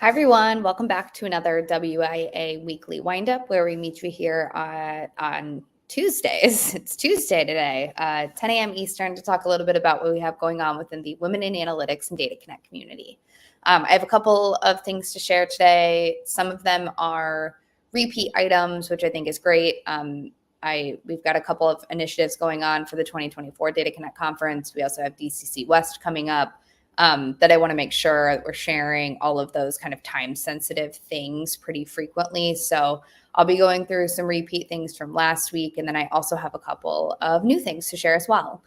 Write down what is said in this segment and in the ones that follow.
Hi, everyone. Welcome back to another WIA Weekly Wind Up, where we meet you here on Tuesdays. It's Tuesday today, 10 a.m. Eastern, to talk a little bit about what we have going on within the Women in Analytics and Data Connect community. I have a couple of things to share today. Some of them are repeat items, which I think is great. We've got a couple of initiatives going on for the 2024 Data Connect conference. We also have DCC West coming up. That I want to make sure that we're sharing all of those kind of time-sensitive things pretty frequently. So I'll be going through some repeat things from last week, and then I also have a couple of new things to share as well.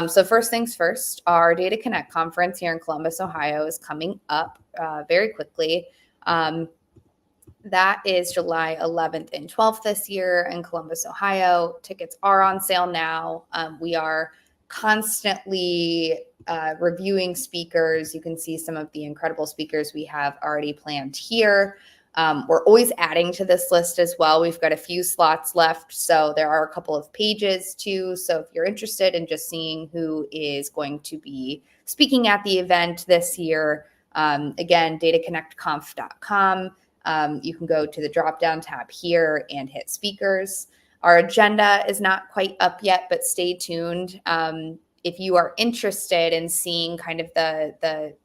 So first things first, our Data Connect conference here in Columbus, Ohio is coming up very quickly. That is July 11th and 12th this year in Columbus, Ohio. Tickets are on sale now. We are constantly reviewing speakers. You can see some of the incredible speakers we have already planned here. We're always adding to this list as well. We've got a few slots left, so there are a couple of pages too. So if you're interested in just seeing who is going to be speaking at the event this year, again, dataconnectconf.com. You can go to the drop-down tab here and hit speakers. Our agenda is not quite up yet, but stay tuned. If you are interested in seeing kind of the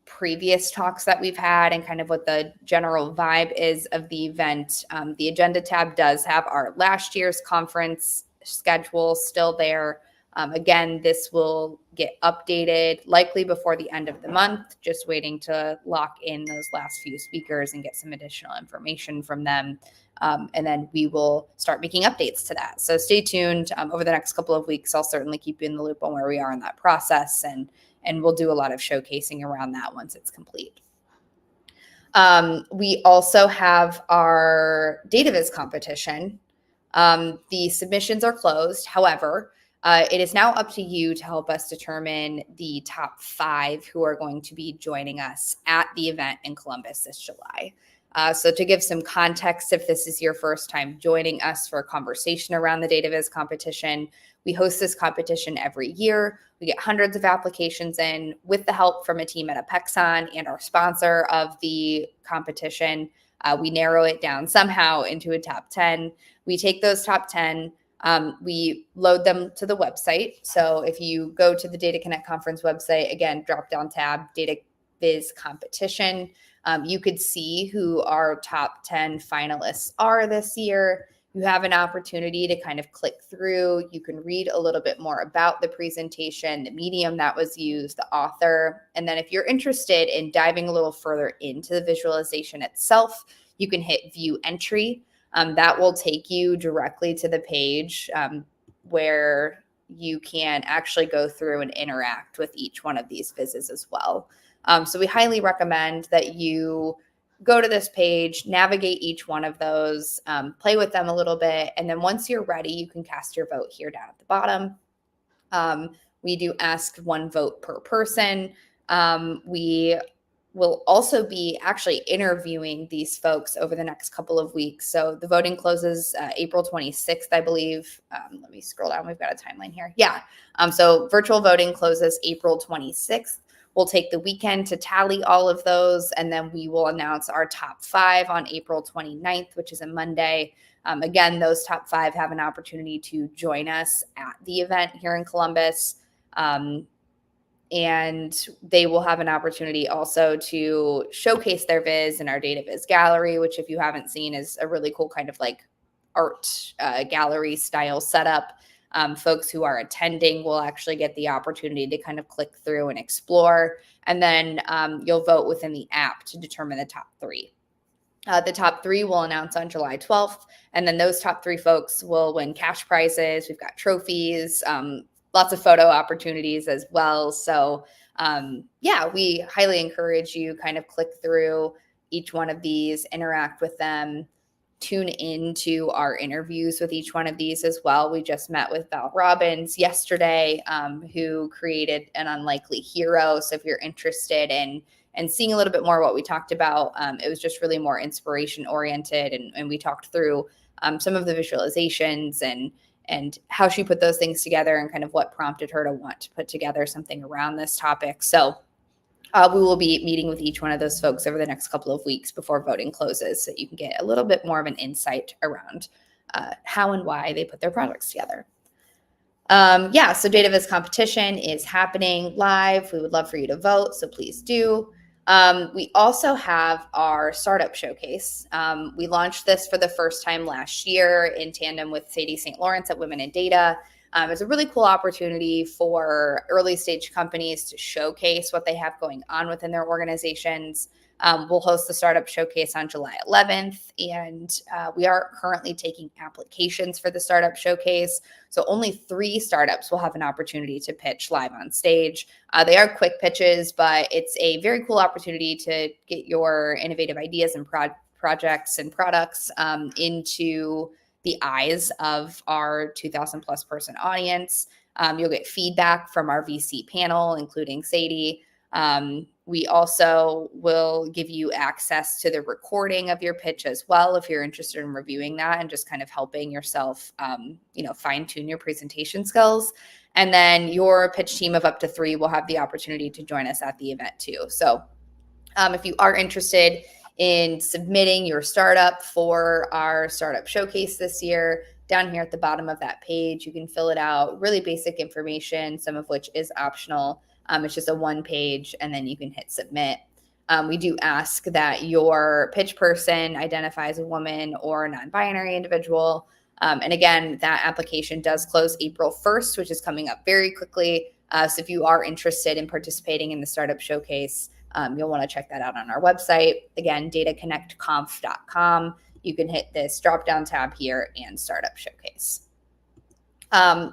previous talks that we've had and kind of what the general vibe is of the event, the agenda tab does have our last year's conference schedule still there. Again, this will get updated likely before the end of the month, just waiting to lock in those last few speakers and get some additional information from them. And then we will start making updates to that. So stay tuned. Over the next couple of weeks, I'll certainly keep you in the loop on where we are in that process, and we'll do a lot of showcasing around that once it's complete. We also have our DataViz competition. The submissions are closed. However, it is now up to you to help us determine the top 5 who are going to be joining us at the event in Columbus this July. So to give some context, if this is your first time joining us for a conversation around the DataViz competition, we host this competition every year. We get hundreds of applications in with the help from a team at Apexon and our sponsor of the competition. We narrow it down somehow into a top 10. We take those top 10, we load them to the website. So if you go to the Data Connect conference website, again, drop down tab, DataViz competition, you could see who our top 10 finalists are this year. You have an opportunity to kind of click through. You can read a little bit more about the presentation, the medium that was used, the author. And then if you're interested in diving a little further into the visualization itself, you can hit view entry. That will take you directly to the page where you can actually go through and interact with each one of these vizzes as well. So we highly recommend that you go to this page, navigate each one of those, play with them a little bit. And then once you're ready, you can cast your vote here down at the bottom. We do ask 1 vote per person. We will also be actually interviewing these folks over the next couple of weeks. So the voting closes April 26th, I believe. Let me scroll down. We've got a timeline here. Yeah. So virtual voting closes April 26th. We'll take the weekend to tally all of those, and then we will announce our top 5 on April 29th, which is a Monday. Again, those top 5 have an opportunity to join us at the event here in Columbus. And they will have an opportunity also to showcase their viz in our DataViz gallery, which, if you haven't seen, is a really cool kind of like art gallery style setup. Folks who are attending will actually get the opportunity to kind of click through and explore. And then you'll vote within the app to determine the top 3. The top 3 will announce on July 12th. And then those top 3 folks will win cash prizes. We've got trophies, lots of photo opportunities as well. So yeah, we highly encourage you kind of click through each one of these, interact with them, tune into our interviews with each one of these as well. We just met with Val Robbins yesterday, who created An Unlikely Hero. So if you're interested in seeing a little bit more what we talked about, it was just really more inspiration oriented. And we talked through some of the visualizations and how she put those things together and kind of what prompted her to want to put together something around this topic. So We will be meeting with each one of those folks over the next couple of weeks before voting closes, so you can get a little bit more of an insight around how and why they put their projects together. So Data Viz competition is happening live. We would love for you to vote, so please do. We also have our startup showcase. We launched this for the first time last year in tandem with Sadie St. Lawrence at Women in Data. It's a really cool opportunity for early stage companies to showcase what they have going on within their organizations. We'll host the Startup Showcase on July 11th, and we are currently taking applications for the Startup Showcase. So only 3 startups will have an opportunity to pitch live on stage. They are quick pitches, but it's a very cool opportunity to get your innovative ideas and projects and products into the eyes of our 2,000 plus person audience. You'll get feedback from our VC panel, including Sadie. We also will give you access to the recording of your pitch as well if you're interested in reviewing that and just kind of helping yourself, fine tune your presentation skills. And then your pitch team of up to 3 will have the opportunity to join us at the event too. So if you are interested in submitting your startup for our startup showcase this year, down here at the bottom of that page, you can fill it out, really basic information, some of which is optional. It's just a 1 page, and then you can hit submit. We do ask that your pitch person identify as a woman or a non-binary individual. And again, that application does close April 1st, which is coming up very quickly. So if you are interested in participating in the Startup Showcase, you'll want to check that out on our website. Again, dataconnectconf.com. You can hit this drop-down tab here and Startup Showcase.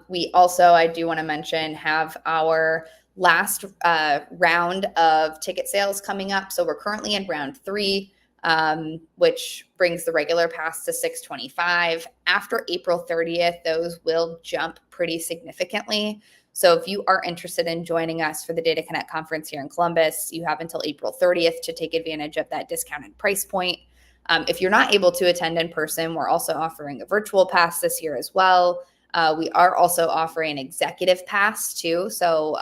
We also, I do want to mention, have our last round of ticket sales coming up. So we're currently in round 3, which brings the regular pass to $625. After April 30th, those will jump pretty significantly. So if you are interested in joining us for the Data Connect conference here in Columbus, you have until April 30th to take advantage of that discounted price point. If you're not able to attend in person, we're also offering a virtual pass this year as well. We are also offering an executive pass too. So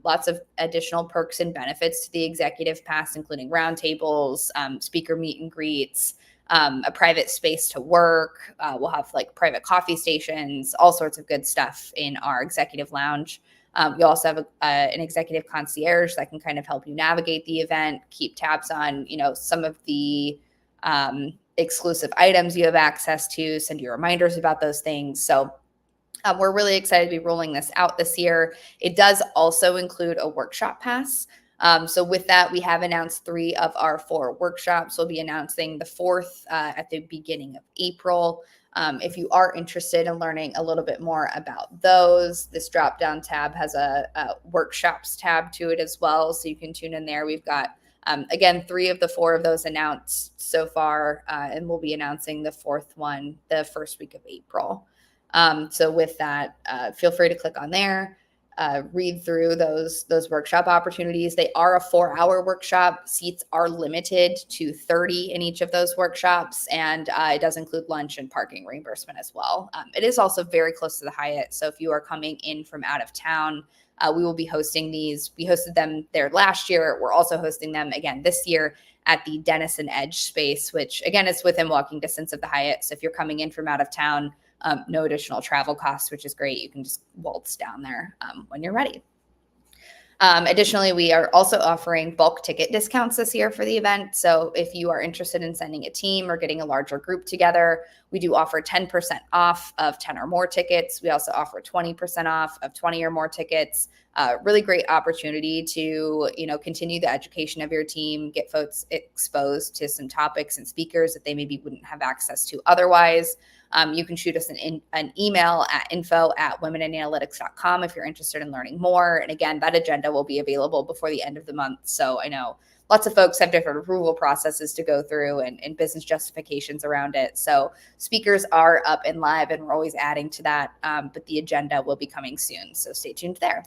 lots of additional perks and benefits to the executive pass, including roundtables, speaker meet and greets, a private space to work. We'll have like private coffee stations, all sorts of good stuff in our executive lounge. We also have an executive concierge that can kind of help you navigate the event, keep tabs on, some of the exclusive items you have access to, send you reminders about those things. So we're really excited to be rolling this out this year. It does also include a workshop pass. So with that, we have announced 3 of our 4 workshops. We'll be announcing the 4th at the beginning of April. If you are interested in learning a little bit more about those, this drop-down tab has a workshops tab to it as well. So you can tune in there. We've got, again, 3 of the 4 of those announced so far, and we'll be announcing the 4th one the first week of April. So with that, feel free to click on there, read through those workshop opportunities. They are a 4-hour workshop. Seats are limited to 30 in each of those workshops, and it does include lunch and parking reimbursement as well. It is also very close to the Hyatt. So if you are coming in from out of town, we will be hosting these. We hosted them there last year. We're also hosting them again this year at the Denison Edge space, which again is within walking distance of the Hyatt. So if you're coming in from out of town, no additional travel costs, which is great. You can just waltz down there when you're ready. Additionally, we are also offering bulk ticket discounts this year for the event. So if you are interested in sending a team or getting a larger group together, we do offer 10% off of 10 or more tickets. We also offer 20% off of 20 or more tickets. Really great opportunity to, continue the education of your team, get folks exposed to some topics and speakers that they maybe wouldn't have access to otherwise. You can shoot us an email at info@womeninalytics.com if you're interested in learning more. And again, that agenda will be available before the end of the month. So I know lots of folks have different approval processes to go through and business justifications around it. So speakers are up and live, and we're always adding to that. But the agenda will be coming soon. So stay tuned there.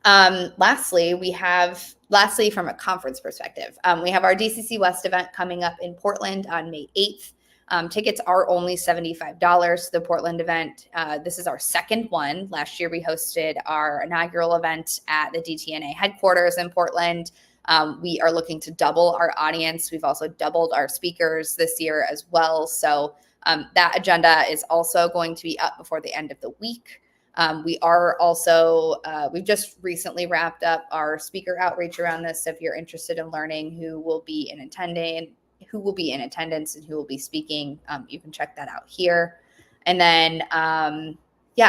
Lastly, from a conference perspective, we have our DCC West event coming up in Portland on May 8th. Tickets are only $75 to the Portland event. This is our second one. Last year, we hosted our inaugural event at the DTNA headquarters in Portland. We are looking to double our audience. We've also doubled our speakers this year as well. So that agenda is also going to be up before the end of the week. We are also, we've just recently wrapped up our speaker outreach around this. So if you're interested in learning who will be in attendance and who will be speaking, you can check that out here. And then,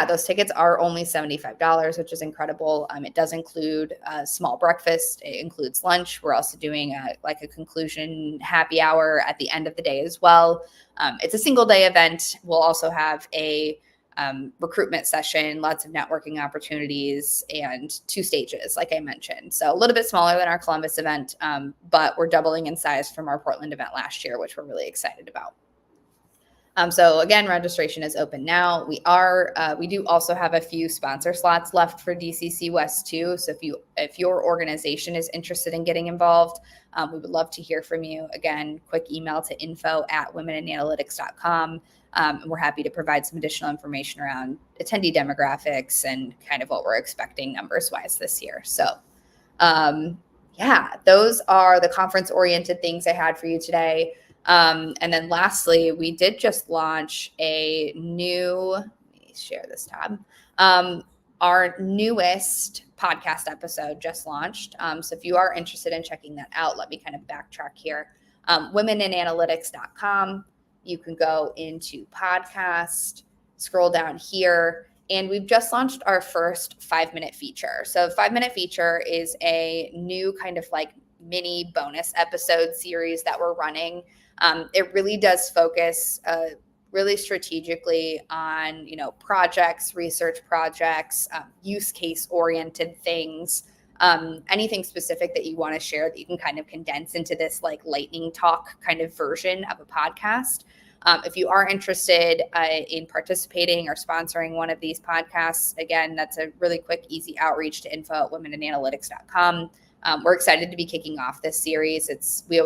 those tickets are only $75, which is incredible. It does include a small breakfast. It includes lunch. We're also doing a conclusion happy hour at the end of the day as well. It's a single day event. We'll also have a recruitment session, lots of networking opportunities, and 2 stages, like I mentioned. So a little bit smaller than our Columbus event, but we're doubling in size from our Portland event last year, which we're really excited about. So again, registration is open now. We do also have a few sponsor slots left for DCC West too. So if your organization is interested in getting involved, we would love to hear from you. Again, quick email to info@womenandanalytics.com. And we're happy to provide some additional information around attendee demographics and kind of what we're expecting numbers wise this year. So those are the conference oriented things I had for you today. And then lastly, we did just launch a new, let me share this tab. Our newest podcast episode just launched. So if you are interested in checking that out, let me kind of backtrack here. Womenandanalytics.com. You can go into podcast, scroll down here, and we've just launched our first 5-minute feature. So 5-minute feature is a new kind of like mini bonus episode series that we're running. It really does focus really strategically on, projects, research projects, use case oriented things, anything specific that you want to share that you can kind of condense into this like lightning talk kind of version of a podcast. If you are interested in participating or sponsoring one of these podcasts, again, that's a really quick, easy outreach to info@womenandanalytics.com. We're excited to be kicking off this series. We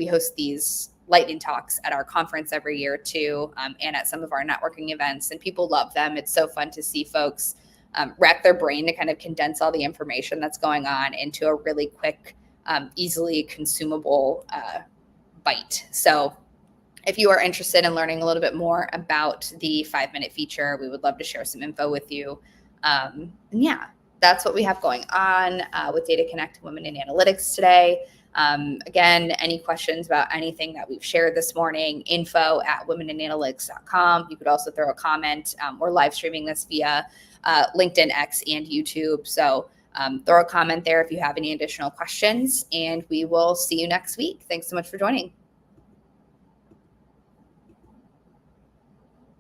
host these lightning talks at our conference every year too, and at some of our networking events, and people love them. It's so fun to see folks rack their brain to kind of condense all the information that's going on into a really quick, easily consumable bite. So if you are interested in learning a little bit more about the 5-minute feature, we would love to share some info with you. That's what we have going on with Data Connect Women in Analytics today. Again, any questions about anything that we've shared this morning, info@womenandanalytics.com. You could also throw a comment. We're live streaming this via LinkedIn, X, and YouTube. So throw a comment there if you have any additional questions, and we will see you next week. Thanks so much for joining.